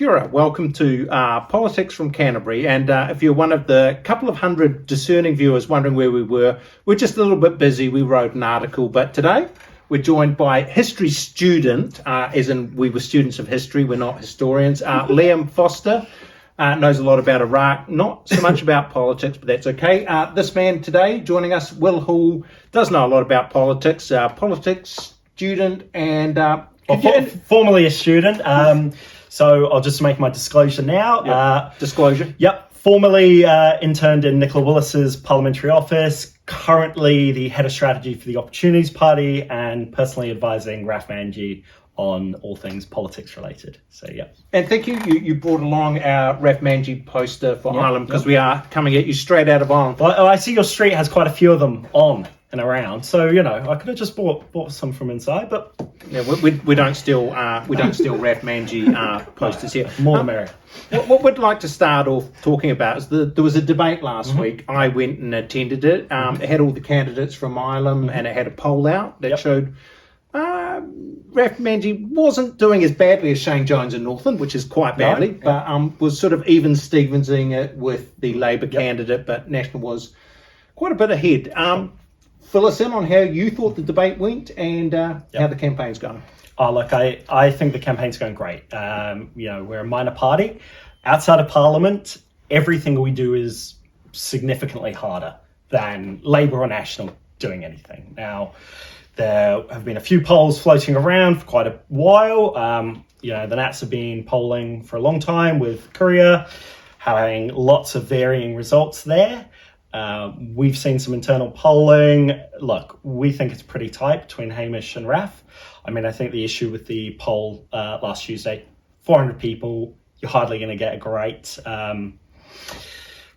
Kia ora. Welcome to Politics from Canterbury. And if you're one of the couple of hundred discerning viewers wondering where we were, we're just a little bit busy. We wrote an article, but today we're joined by history student, as in we were students of history, we're not historians. Liam Foster knows a lot about Iraq, not so much about politics, but that's okay. This man today joining us, Will Hall, does know a lot about politics, politics student and... formerly a student. So I'll just make my disclosure now. Yep. Disclosure. Yep. Formerly interned in Nicola Willis's parliamentary office, currently the head of strategy for the Opportunities Party and personally advising Raf Manji on all things politics related. So, yeah. And thank you. You brought along our Raf Manji poster for Ireland because we are coming at you straight out of Ireland. Well, I see your street has quite a few of them on and around. So, you know, I could have just bought some from inside, but... Yeah, we don't steal Raf Manji posters here. More the merrier. What we'd like to start off talking about is there was a debate last week. I went and attended it. It had all the candidates from Ireland and it had a poll out that showed Raf Manji wasn't doing as badly as Shane Jones in Northland, which is quite badly, but was sort of even Stevensing it with the Labour candidate, but National was quite a bit ahead. Fill us in on how you thought the debate went and how the campaign's going. Oh, look, I think the campaign's going great. We're a minor party. Outside of Parliament, everything we do is significantly harder than Labour or National doing anything. Now, there have been a few polls floating around for quite a while. The Nats have been polling for a long time with Courier, having lots of varying results there. We've seen some internal polling. Look, we think it's pretty tight between Hamish and Raf. I mean, I think the issue with the poll last Tuesday, 400 people, you're hardly going to get a great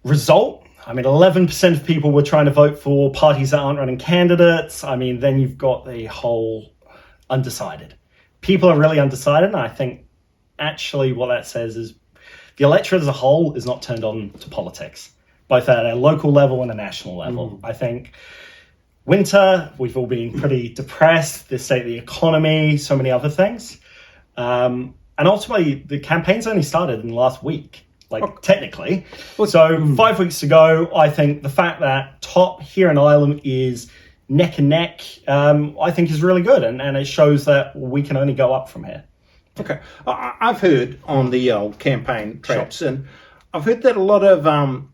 result. I mean, 11% of people were trying to vote for parties that aren't running candidates. I mean, then you've got the whole undecided. People are really undecided, and I think actually what that says is the electorate as a whole is not turned on to politics, both at a local level and a national level. I think winter, we've all been pretty depressed, the state of the economy, so many other things. And ultimately, the campaign's only started in the last week, technically. So 5 weeks ago, I think the fact that top here in Ireland is neck and neck, I think is really good. And it shows that we can only go up from here. Okay. I've heard on the old campaign traps, and I've heard that a lot of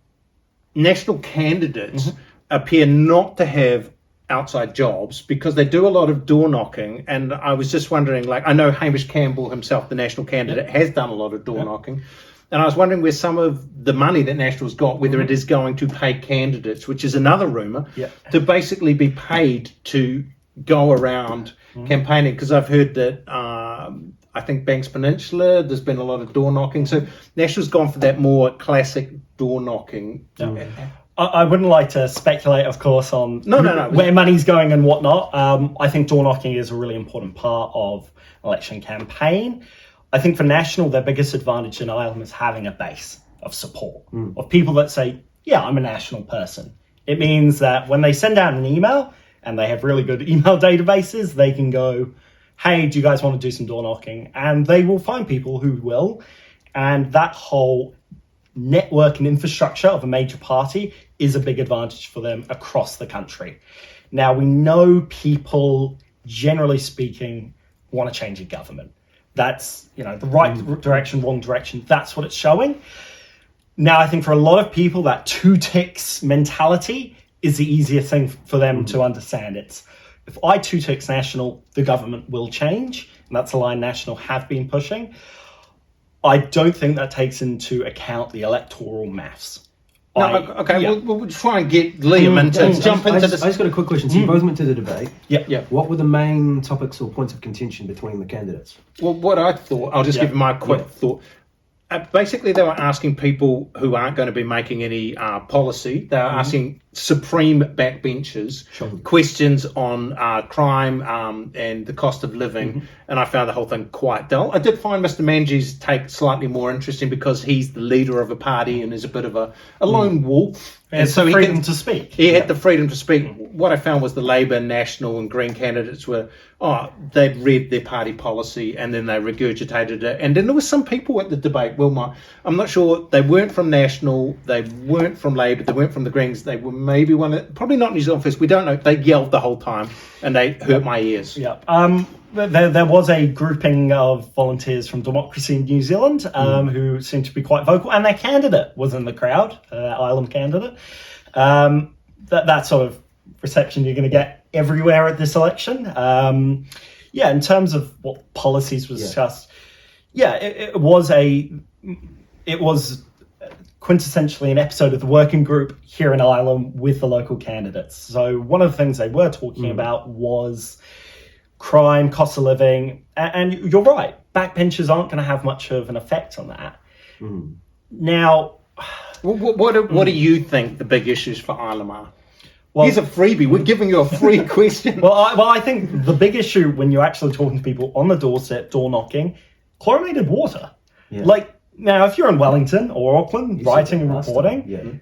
national candidates appear not to have outside jobs because they do a lot of door knocking. And I was just wondering, I know Hamish Campbell himself, the national candidate, has done a lot of door knocking. And I was wondering where some of the money that National's got, whether it is going to pay candidates, which is another rumour, to basically be paid to go around campaigning. Because I've heard that I think Banks Peninsula, there's been a lot of door knocking. So National's gone for that more classic door knocking. I wouldn't like to speculate, of course, on where money's going and whatnot. I think door knocking is a really important part of an election campaign. I think for National, their biggest advantage in Ireland is having a base of support, of people that say, yeah, I'm a national person. It means that when they send out an email, and they have really good email databases, they can go, hey, do you guys want to do some door knocking? And they will find people who will. And that whole network and infrastructure of a major party is a big advantage for them across the country. Now, we know people, generally speaking, want to change a government. That's, the right direction, wrong direction. That's what it's showing. Now, I think for a lot of people, that two ticks mentality is the easier thing for them to understand. It's, if I two ticks National, the government will change. And that's a line National have been pushing. I don't think that takes into account the electoral maths. We'll try and get Liam into jump into this. I just got a quick question. So you both went to the debate. Yeah. What were the main topics or points of contention between the candidates? Well, what I thought, I'll just give you my quick thought. Basically, they were asking people who aren't going to be making any policy. They were asking supreme backbenchers, Sure. questions on crime and the cost of living, and I found the whole thing quite dull. I did find Mr. Manji's take slightly more interesting because he's the leader of a party and is a bit of a lone wolf. And so he freedom can- to speak. He had the freedom to speak. What I found was the Labour, National and Green candidates they'd read their party policy and then they regurgitated it. And then there were some people at the debate, I'm not sure, they weren't from National, they weren't from Labour, they weren't from the Greens, they were maybe probably not New Zealand First, we don't know. They yelled the whole time and they hurt my ears. Yeah. There was a grouping of volunteers from Democracy in New Zealand who seemed to be quite vocal, and their candidate was in the crowd, Island candidate. That sort of reception you're going to get everywhere at this election. In terms of what policies was discussed, it was quintessentially an episode of the working group here in Ireland with the local candidates. So one of the things they were talking about was crime, cost of living, and you're right, backbenchers aren't going to have much of an effect on that. Now, what do you think the big issues for Ireland are? well, Here's a freebie. We're giving you a free question. I think the big issue when you're actually talking to people on the doorstep, door knocking, chlorinated water. Yeah. Like, now, if you're in Wellington or Auckland, writing and reporting,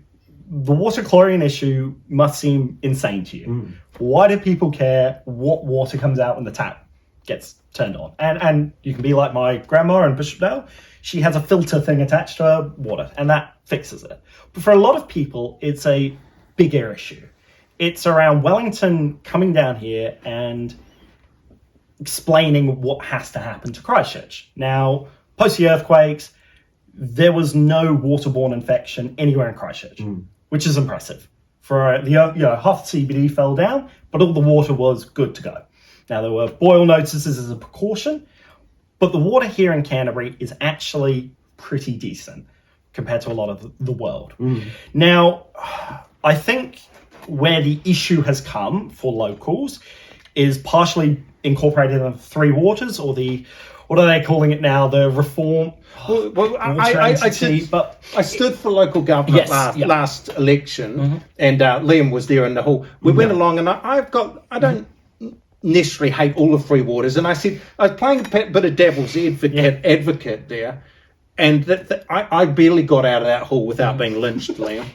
the water chlorine issue must seem insane to you. Why do people care what water comes out when the tap gets turned on? And you can be like my grandma in Bishopdale. She has a filter thing attached to her water, and that fixes it. But for a lot of people, it's a bigger issue. It's around Wellington coming down here and explaining what has to happen to Christchurch. Now, post the earthquakes, there was no waterborne infection anywhere in Christchurch, which is impressive. For half the CBD fell down, but all the water was good to go. Now, there were boil notices as a precaution, but the water here in Canterbury is actually pretty decent compared to a lot of the world. Now, I think where the issue has come for locals is partially incorporated in Three Waters, or what are they calling it now? The reform. I stood for local government last election, and Liam was there in the hall. We went along, and I don't necessarily hate all of Three Waters, and I said I was playing a bit of devil's advocate there, and I barely got out of that hall without being lynched, Liam.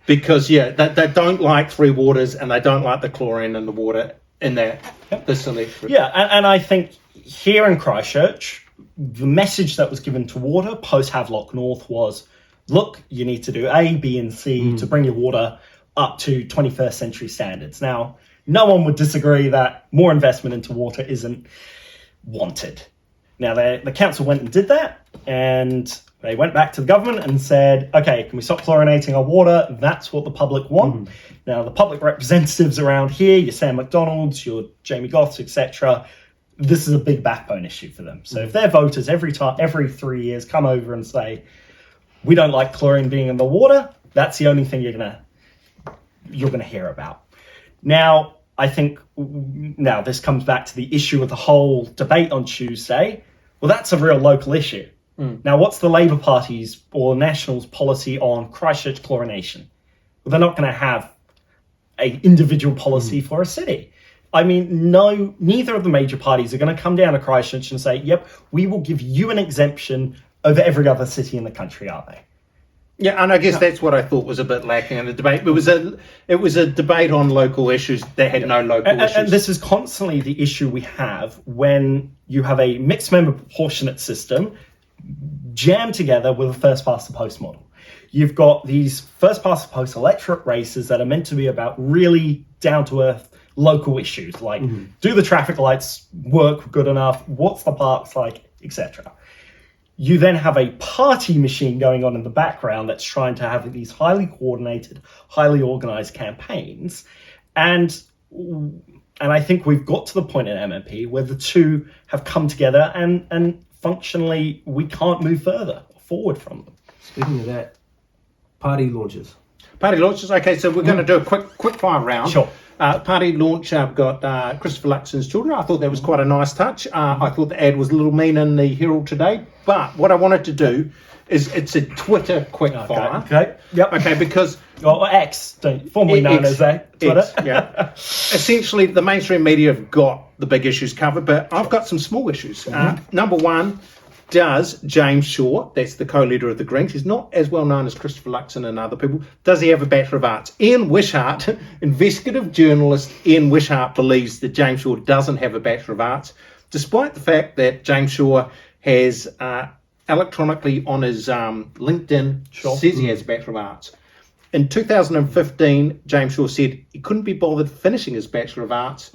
Because they don't like Three Waters, and they don't like the chlorine in the water in this election. And I think here in Christchurch, the message that was given to water post Havelock North was, look, you need to do A, B, and C to bring your water up to 21st century standards. Now, no one would disagree that more investment into water isn't wanted. Now, the council went and did that, and they went back to the government and said, okay, can we stop chlorinating our water? That's what the public want. Now, the public representatives around here, your Sam McDonald's, your Jamie Goths, etc., this is a big backbone issue for them. So if their voters every 3 years come over and say, we don't like chlorine being in the water, that's the only thing you're gonna hear about. Now, I think this comes back to the issue of the whole debate on Tuesday. Well, that's a real local issue. Now, what's the Labour Party's or National's policy on Christchurch chlorination? Well, they're not going to have an individual policy for a city. I mean, neither of the major parties are going to come down to Christchurch and say, yep, we will give you an exemption over every other city in the country, are they? Yeah, and I guess that's what I thought was a bit lacking in the debate. It was a debate on local issues that had no local issues. And this is constantly the issue we have when you have a mixed member proportionate system jammed together with a first past the post model. You've got these first past the post electorate races that are meant to be about really down to earth local issues like do the traffic lights work good enough, what's the parks like, etc. You then have a party machine going on in the background that's trying to have these highly coordinated, highly organized campaigns. And I think we've got to the point in MMP where the two have come together and functionally we can't move further forward from them. Speaking of that, party launches. Party launches. Okay, so we're going to do a quick fire round. Sure. Party launch. I've got Christopher Luxon's children. I thought that was quite a nice touch. I thought the ad was a little mean in the Herald today, but what I wanted to do is it's a Twitter quick fire. Okay. Yep. Okay, because X, formerly known as that. Twitter. X, yeah. Essentially, the mainstream media have got the big issues covered, but I've got some small issues. Number one. Does James Shaw, that's the co-leader of the Greens, he's not as well known as Christopher Luxon and other people, does he have a Bachelor of Arts? Ian Wishart, investigative journalist Ian Wishart, believes that James Shaw doesn't have a Bachelor of Arts, despite the fact that James Shaw has electronically on his LinkedIn says he has a Bachelor of Arts. In 2015, James Shaw said he couldn't be bothered finishing his Bachelor of Arts.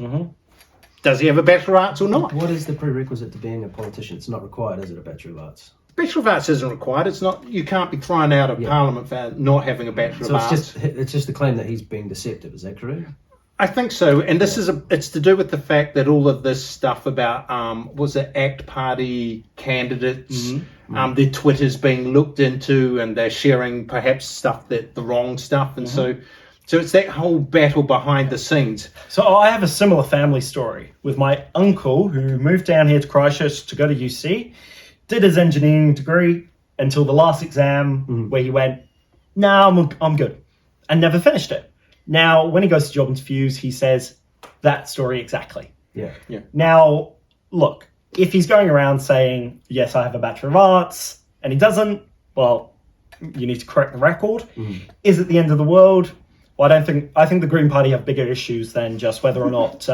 Does he have a Bachelor of Arts or not? What is the prerequisite to being a politician? It's not required, is it, a Bachelor of Arts? Bachelor of Arts isn't required. It's not. You can't be thrown out of Parliament for not having a Bachelor of Arts. It's just a claim that he's being deceptive. Is that correct? I think so. And this it's to do with the fact that all of this stuff about was it ACT Party candidates, their Twitter's being looked into, and they're sharing perhaps stuff the wrong stuff, and so it's that whole battle behind the scenes. So I have a similar family story with my uncle who moved down here to Christchurch to go to UC, did his engineering degree until the last exam where he went, no, I'm good, and never finished it. Now, when he goes to job interviews, he says that story exactly. Yeah. Now, look, if he's going around saying, yes, I have a Bachelor of Arts, and he doesn't, well, you need to correct the record. Is it the end of the world? Well, I think the Green Party have bigger issues than just whether or not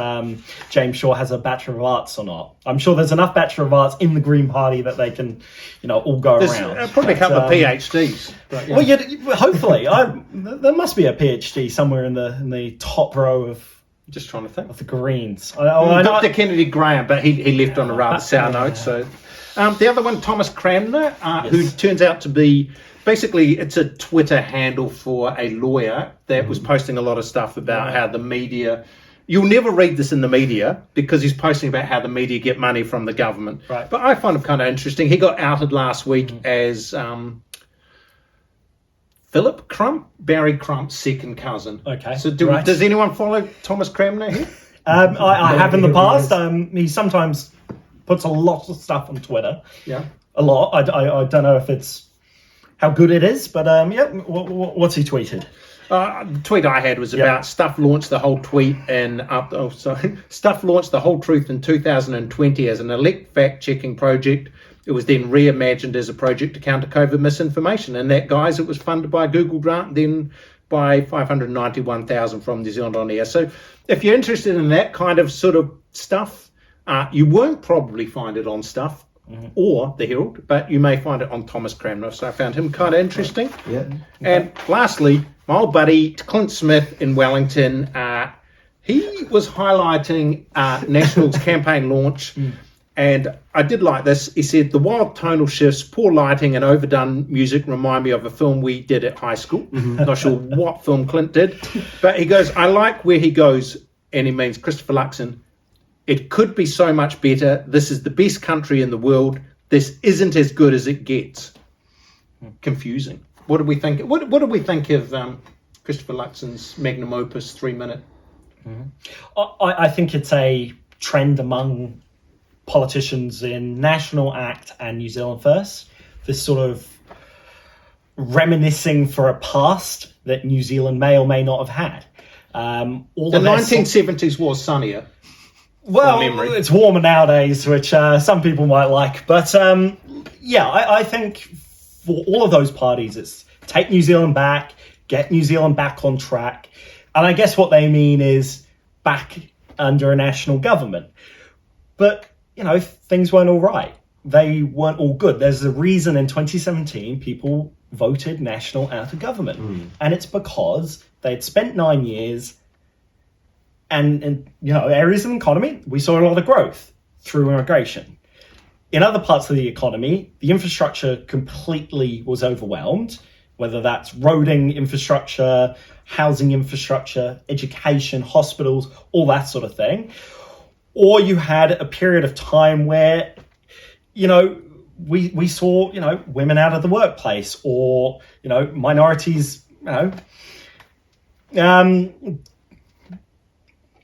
James Shaw has a Bachelor of Arts or not. I'm sure there's enough Bachelor of Arts in the Green Party that they can, all go around. Probably a couple of PhDs. But, Well, hopefully, there must be a PhD somewhere in the top row of. Just trying to think. Of the Greens. Dr. Kennedy Graham, but he left on a rather sour note. So, the other one, Thomas Cranmer, who turns out to be. Basically, it's a Twitter handle for a lawyer that was posting a lot of stuff about how the media... You'll never read this in the media because he's posting about how the media get money from the government. Right. But I find him kind of interesting. He got outed last week as Philip Crump, Barry Crump's second cousin. Okay. So does anyone follow Thomas Cranmer here? I have in the past. He sometimes puts a lot of stuff on Twitter. Yeah. A lot. I don't know if it's... how good it is, but what's he tweeted? The tweet I had was about Stuff launched the whole tweet Stuff launched the whole truth in 2020 as an elect fact-checking project. It was then reimagined as a project to counter COVID misinformation, and that, guys, it was funded by a Google grant, then by 591,000 from New Zealand On Air. So if you're interested in that kind of sort of stuff, you won't probably find it on Stuff. Or the Herald, but you may find it on Thomas Cranmer. So I found him kind of interesting. Yeah. And lastly, my old buddy Clint Smith in Wellington, he was highlighting National's campaign launch, and I did like this. He said, the wild tonal shifts, poor lighting and overdone music remind me of a film we did at high school. Not sure what film Clint did, but he goes, I like where he goes, and he means Christopher Luxon. It could be so much better. This is the best country in the world. This isn't as good as it gets. Confusing. What do we think? What do we think of Christopher Luxon's magnum opus 3-minute? I think it's a trend among politicians in National, ACT and New Zealand First. This sort of reminiscing for a past that New Zealand may or may not have had. The 1970s was sunnier. Well, it's warmer nowadays, which some people might like. But I think for all of those parties, it's take New Zealand back, get New Zealand back on track. And I guess what they mean is back under a national government. But, things weren't all right. They weren't all good. There's a reason in 2017 people voted National out of government. And it's because they'd spent 9 years... And areas of the economy, we saw a lot of growth through immigration. In other parts of the economy, the infrastructure completely was overwhelmed, whether that's roading infrastructure, housing infrastructure, education, hospitals, all that sort of thing. Or you had a period of time where, we saw, women out of the workplace, or, minorities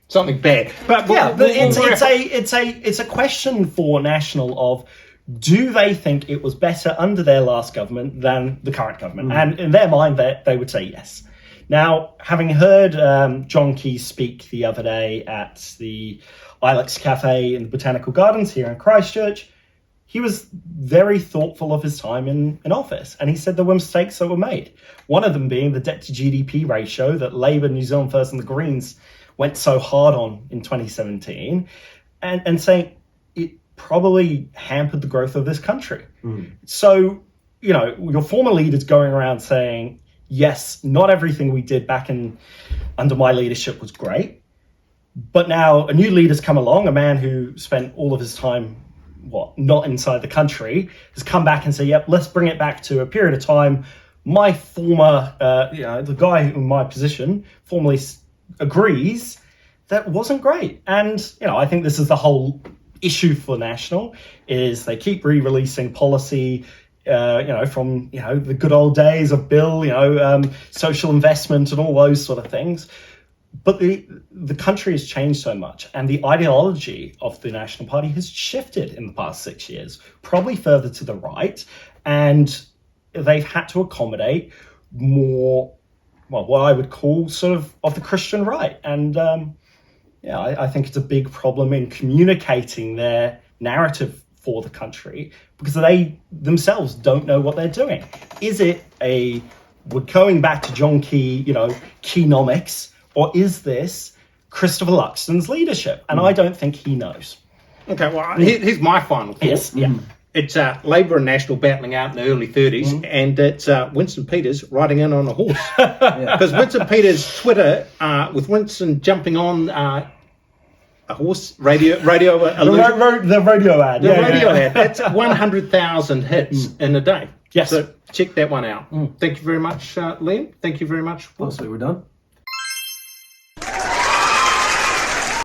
something bad. But yeah, but it's a question for National of, do they think it was better under their last government than the current government? And in their mind, they would say yes. Now, having heard John Key speak the other day at the Ilex Cafe in the Botanical Gardens here in Christchurch, he was very thoughtful of his time in office. And he said there were mistakes that were made. One of them being the debt to GDP ratio that Labour, New Zealand First and the Greens went so hard on in 2017, and saying it probably hampered the growth of this country. So, your former leaders going around saying, yes, not everything we did back under my leadership was great, but now a new leader's come along, a man who spent all of his time, not inside the country, has come back and said, yep, let's bring it back to a period of time. My former, the guy in my position formerly agrees that wasn't great. And, I think this is the whole issue for National, is they keep re-releasing policy, from, the good old days of Bill, social investment and all those sort of things. But the country has changed so much, and the ideology of the National Party has shifted in the past 6 years, probably further to the right, and they've had to accommodate more, what I would call sort of the Christian right. And I think it's a big problem in communicating their narrative for the country, because they themselves don't know what they're doing. Is it we're going back to John Key, Keynomics, or is this Christopher Luxon's leadership? And I don't think he knows. Okay, well, here's my final thought. Yes, yeah. It's Labour and National battling out in the early 30s, and it's Winston Peters riding in on a horse. Because Winston Peters' Twitter, with Winston jumping on a horse radio the radio ad. The radio ad. That's 100,000 hits in a day. Yes. So check that one out. Thank you very much, Liam. Thank you very much. Lastly, we're done.